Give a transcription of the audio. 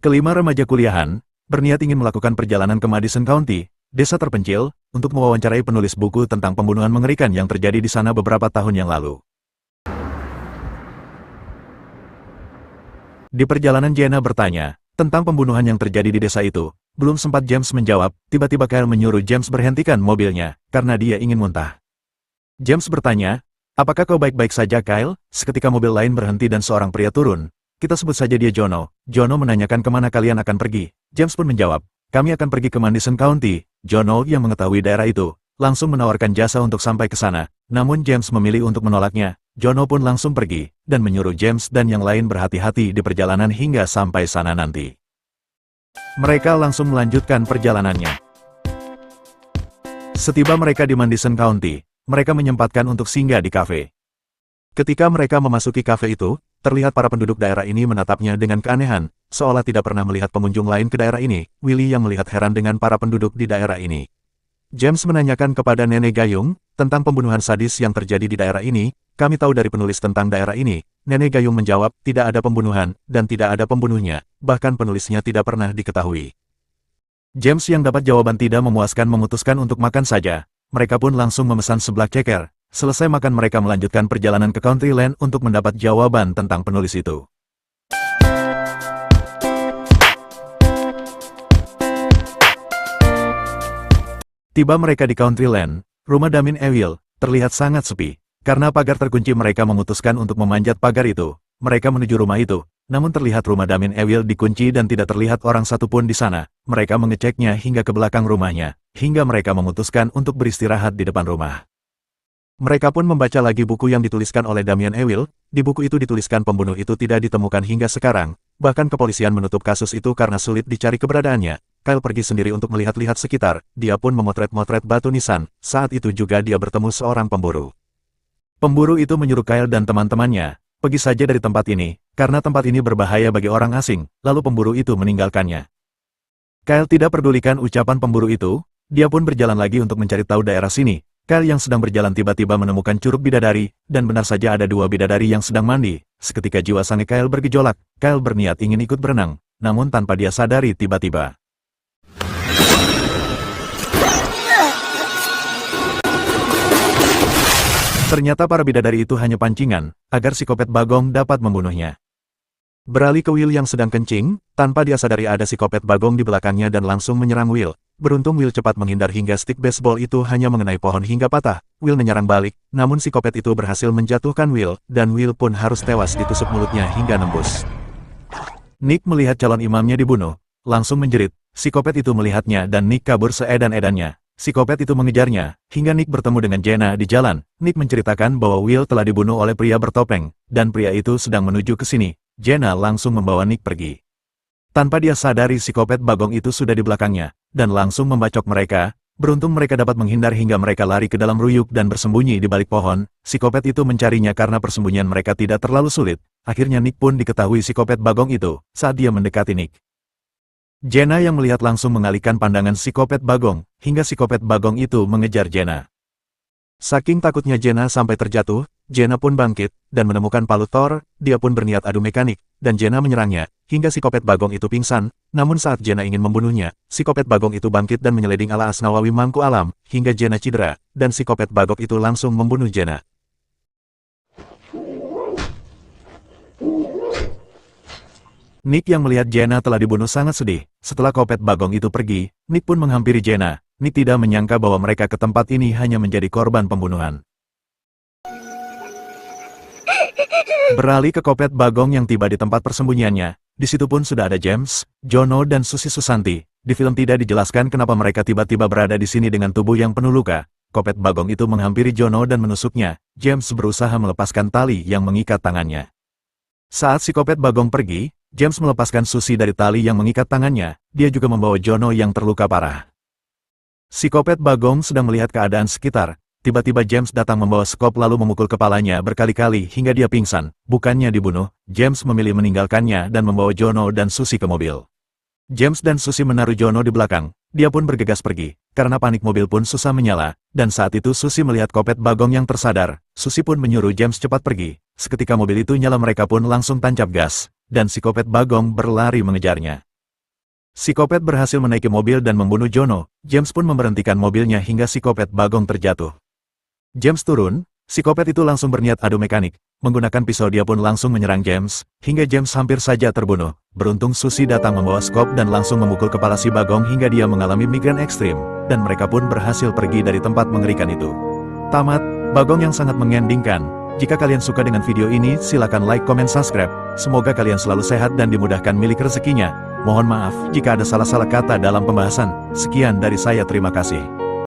Kelima remaja kuliahan, berniat ingin melakukan perjalanan ke Madison County, desa terpencil, untuk mewawancarai penulis buku tentang pembunuhan mengerikan yang terjadi di sana beberapa tahun yang lalu. Di perjalanan Jenna bertanya tentang pembunuhan yang terjadi di desa itu. Belum sempat James menjawab, tiba-tiba Kyle menyuruh James berhentikan mobilnya, karena dia ingin muntah. James bertanya, apakah kau baik-baik saja Kyle? Seketika mobil lain berhenti dan seorang pria turun. Kita sebut saja dia Jono. Jono menanyakan kemana kalian akan pergi. James pun menjawab, kami akan pergi ke Madison County. Jono yang mengetahui daerah itu, langsung menawarkan jasa untuk sampai ke sana. Namun James memilih untuk menolaknya. Jono pun langsung pergi, dan menyuruh James dan yang lain berhati-hati di perjalanan hingga sampai sana nanti. Mereka langsung melanjutkan perjalanannya. Setiba mereka di Madison County, mereka menyempatkan untuk singgah di kafe. Ketika mereka memasuki kafe itu, terlihat para penduduk daerah ini menatapnya dengan keanehan, seolah tidak pernah melihat pengunjung lain ke daerah ini. Willy yang melihat heran dengan para penduduk di daerah ini. James menanyakan kepada Nenek Gayung tentang pembunuhan sadis yang terjadi di daerah ini. Kami tahu dari penulis tentang daerah ini. Nenek Gayung menjawab, tidak ada pembunuhan, dan tidak ada pembunuhnya, bahkan penulisnya tidak pernah diketahui. James yang dapat jawaban tidak memuaskan memutuskan untuk makan saja. Mereka pun langsung memesan seblak ceker. Selesai makan mereka melanjutkan perjalanan ke Countryland untuk mendapat jawaban tentang penulis itu. Tiba mereka di Countryland, rumah Damien Evil terlihat sangat sepi. Karena pagar terkunci mereka memutuskan untuk memanjat pagar itu. Mereka menuju rumah itu, namun terlihat rumah Damien Evil dikunci dan tidak terlihat orang satupun di sana. Mereka mengeceknya hingga ke belakang rumahnya, hingga mereka memutuskan untuk beristirahat di depan rumah. Mereka pun membaca lagi buku yang dituliskan oleh Damien Evil. Di buku itu dituliskan pembunuh itu tidak ditemukan hingga sekarang. Bahkan kepolisian menutup kasus itu karena sulit dicari keberadaannya. Kyle pergi sendiri untuk melihat-lihat sekitar. Dia pun memotret-motret batu nisan. Saat itu juga dia bertemu seorang pemburu. Pemburu itu menyuruh Kyle dan teman-temannya, pergi saja dari tempat ini, karena tempat ini berbahaya bagi orang asing. Lalu pemburu itu meninggalkannya. Kyle tidak pedulikan ucapan pemburu itu. Dia pun berjalan lagi untuk mencari tahu daerah sini. Kyle yang sedang berjalan tiba-tiba menemukan Curug Bidadari, dan benar saja ada dua bidadari yang sedang mandi. Seketika jiwa sang Kyle bergejolak. Kyle berniat ingin ikut berenang, namun tanpa dia sadari tiba-tiba. Ternyata para bidadari itu hanya pancingan, agar psikopat Bagong dapat membunuhnya. Beralih ke Will yang sedang kencing, tanpa dia sadari ada psikopat Bagong di belakangnya dan langsung menyerang Will. Beruntung Will cepat menghindar hingga stick baseball itu hanya mengenai pohon hingga patah. Will menyerang balik, namun psikopat itu berhasil menjatuhkan Will, dan Will pun harus tewas ditusuk mulutnya hingga nembus. Nick melihat calon imamnya dibunuh, langsung menjerit. Psikopat itu melihatnya dan Nick kabur seedan-edannya. Psikopat itu mengejarnya, hingga Nick bertemu dengan Jenna di jalan. Nick menceritakan bahwa Will telah dibunuh oleh pria bertopeng, dan pria itu sedang menuju ke sini. Jenna langsung membawa Nick pergi. Tanpa dia sadari psikopat Bagong itu sudah di belakangnya, dan langsung membacok mereka. Beruntung mereka dapat menghindar hingga mereka lari ke dalam ruyuk dan bersembunyi di balik pohon. Psikopat itu mencarinya karena persembunyian mereka tidak terlalu sulit. Akhirnya Nick pun diketahui psikopat Bagong itu, saat dia mendekati Nick. Jenna yang melihat langsung mengalihkan pandangan psikopat Bagong, hingga psikopat Bagong itu mengejar Jenna. Saking takutnya Jenna sampai terjatuh, Jenna pun bangkit, dan menemukan palu Thor. Dia pun berniat adu mekanik, dan Jenna menyerangnya, hingga psikopat Bagong itu pingsan. Namun saat Jenna ingin membunuhnya, psikopat Bagong itu bangkit dan menyeleding ala Asnawawi Mangku Alam, hingga Jenna cedera, dan psikopat Bagong itu langsung membunuh Jenna. Nick yang melihat Jenna telah dibunuh sangat sedih. Setelah psikopat Bagong itu pergi, Nick pun menghampiri Jenna. Nick tidak menyangka bahwa mereka ke tempat ini hanya menjadi korban pembunuhan. Beralih ke psikopat Bagong yang tiba di tempat persembunyiannya. Di situ pun sudah ada James, Jono dan Susi Susanti. Di film tidak dijelaskan kenapa mereka tiba-tiba berada di sini dengan tubuh yang penuh luka. Psikopat Bagong itu menghampiri Jono dan menusuknya. James berusaha melepaskan tali yang mengikat tangannya. Saat psikopat Bagong pergi, James melepaskan Susi dari tali yang mengikat tangannya. Dia juga membawa Jono yang terluka parah. Psikopat Bagong sedang melihat keadaan sekitar. Tiba-tiba James datang membawa skop lalu memukul kepalanya berkali-kali hingga dia pingsan. Bukannya dibunuh, James memilih meninggalkannya dan membawa Jono dan Susi ke mobil. James dan Susi menaruh Jono di belakang. Dia pun bergegas pergi. Karena panik mobil pun susah menyala. Dan saat itu Susi melihat psikopat Bagong yang tersadar. Susi pun menyuruh James cepat pergi. Seketika mobil itu nyala mereka pun langsung tancap gas. Dan psikopat Bagong berlari mengejarnya. Psikopat berhasil menaiki mobil dan membunuh Jono. James pun memberhentikan mobilnya hingga psikopat Bagong terjatuh. James turun, psikopat itu langsung berniat adu mekanik. Menggunakan pisau dia pun langsung menyerang James, hingga James hampir saja terbunuh. Beruntung Susi datang membawa skop dan langsung memukul kepala si Bagong hingga dia mengalami migrain ekstrim, dan mereka pun berhasil pergi dari tempat mengerikan itu. Tamat, Bagong yang sangat mengendingkan. Jika kalian suka dengan video ini, silakan like, komen, subscribe. Semoga kalian selalu sehat dan dimudahkan milik rezekinya. Mohon maaf jika ada salah-salah kata dalam pembahasan. Sekian dari saya, terima kasih.